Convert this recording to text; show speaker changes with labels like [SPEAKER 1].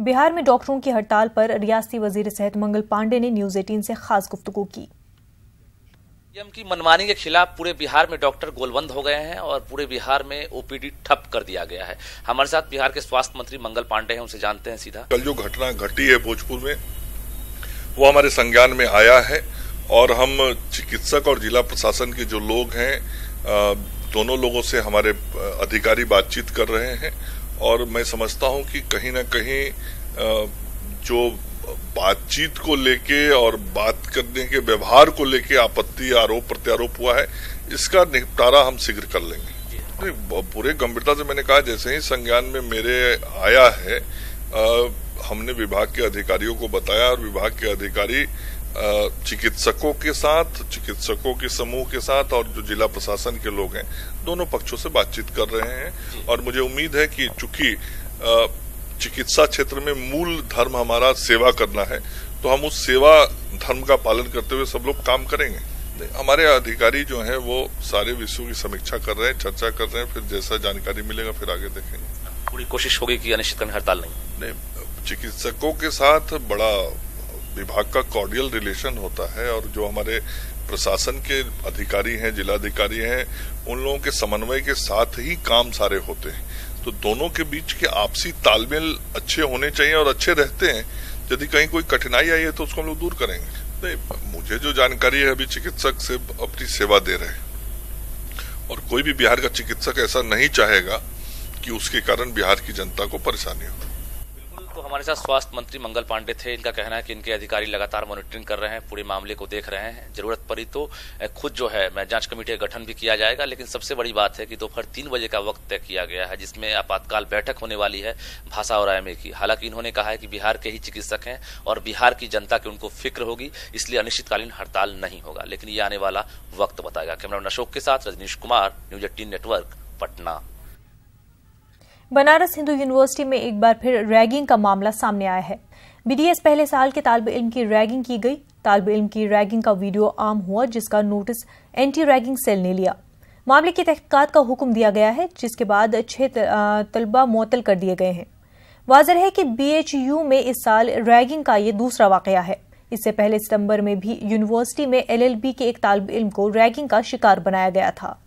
[SPEAKER 1] बिहार में डॉक्टरों की हड़ताल पर रियासती वजीर सेहत मंगल पांडे ने न्यूज 18 से खास गुफ्तगू की।
[SPEAKER 2] सीएम की मनमानी के खिलाफ पूरे बिहार में डॉक्टर गोलबंद हो गए हैं और पूरे बिहार में ओपीडी ठप कर दिया गया है। हमारे साथ बिहार के स्वास्थ्य मंत्री मंगल पांडे हैं, उनसे जानते हैं सीधा।
[SPEAKER 3] कल जो घटना घटी है भोजपुर में, वो हमारे संज्ञान में आया है और हम चिकित्सक और जिला प्रशासन के जो लोग हैं, दोनों लोगों से हमारे अधिकारी बातचीत कर रहे हैं और मैं समझता हूं कि कहीं ना कहीं जो बातचीत को लेके और बात करने के व्यवहार को लेके आपत्ति, आरोप प्रत्यारोप हुआ है, इसका निपटारा हम शीघ्र कर लेंगे। पूरे गंभीरता से मैंने कहा, जैसे ही संज्ञान में मेरे आया है, हमने विभाग के अधिकारियों को बताया और विभाग के अधिकारी चिकित्सकों के साथ, चिकित्सकों के समूह के साथ और जो जिला प्रशासन के लोग हैं, दोनों पक्षों से बातचीत कर रहे हैं और मुझे उम्मीद है कि चूंकि चिकित्सा क्षेत्र में मूल धर्म हमारा सेवा करना है, तो हम उस सेवा धर्म का पालन करते हुए सब लोग काम करेंगे। हमारे अधिकारी जो हैं वो सारे विषयों की समीक्षा कर रहे हैं, चर्चा कर रहे हैं, फिर जैसा जानकारी मिलेगा फिर आगे देखेंगे।
[SPEAKER 2] पूरी कोशिश होगी कि अनिश्चितकालीन हड़ताल नहीं।
[SPEAKER 3] चिकित्सकों के साथ बड़ा विभाग का कॉर्डियल रिलेशन होता है और जो हमारे प्रशासन के अधिकारी हैं, जिलाधिकारी हैं, उन लोगों के समन्वय के साथ ही काम सारे होते हैं। तो दोनों के बीच के आपसी तालमेल अच्छे होने चाहिए और अच्छे रहते हैं। यदि कहीं कोई कठिनाई आई है तो उसको हम लोग दूर करेंगे। नहीं, मुझे जो जानकारी है, अभी चिकित्सक से अपनी सेवा दे रहे हैं और कोई भी बिहार का चिकित्सक ऐसा नहीं चाहेगा कि उसके कारण बिहार की जनता को परेशानी हो।
[SPEAKER 2] तो हमारे साथ स्वास्थ्य मंत्री मंगल पांडे थे। इनका कहना है कि इनके अधिकारी लगातार मॉनिटरिंग कर रहे हैं, पूरे मामले को देख रहे हैं। जरूरत पड़ी तो खुद जो है जांच कमेटी का गठन भी किया जाएगा। लेकिन सबसे बड़ी बात है कि दोपहर 3 बजे का वक्त तय किया गया है, जिसमें आपातकाल बैठक होने वाली है भाषा और आईएमए की। हालांकि इन्होंने कहा है कि बिहार के ही चिकित्सक हैं और बिहार की जनता की उनको फिक्र होगी, इसलिए अनिश्चितकालीन हड़ताल नहीं होगा। लेकिन ये आने वाला वक्त बताएगा। कैमरामैन अशोक के साथ Rajnish Kumar, news 18 network, Patna.
[SPEAKER 1] Banaras Hindu university में एक बार फिर रैगिंग का मामला सामने आया है। बीडीएस पहले साल के तालिब इल्म की रैगिंग की गई। तालिब इल्म की रैगिंग का वीडियो आम हुआ, जिसका नोटिस एंटी रैगिंग सेल ने लिया। मामले की तहकीकात का हुक्म दिया गया है, जिसके बाद 6 तलबा मुअत्तल कर दिए गए हैं। वाज़ेह है कि बीएचयू में इस साल रैगिंग का ये दूसरा वाकया है। इससे पहले सितंबर में भी यूनिवर्सिटी में एलएलबी के एक तालिब इल्म को रैगिंग का शिकार बनाया गया था।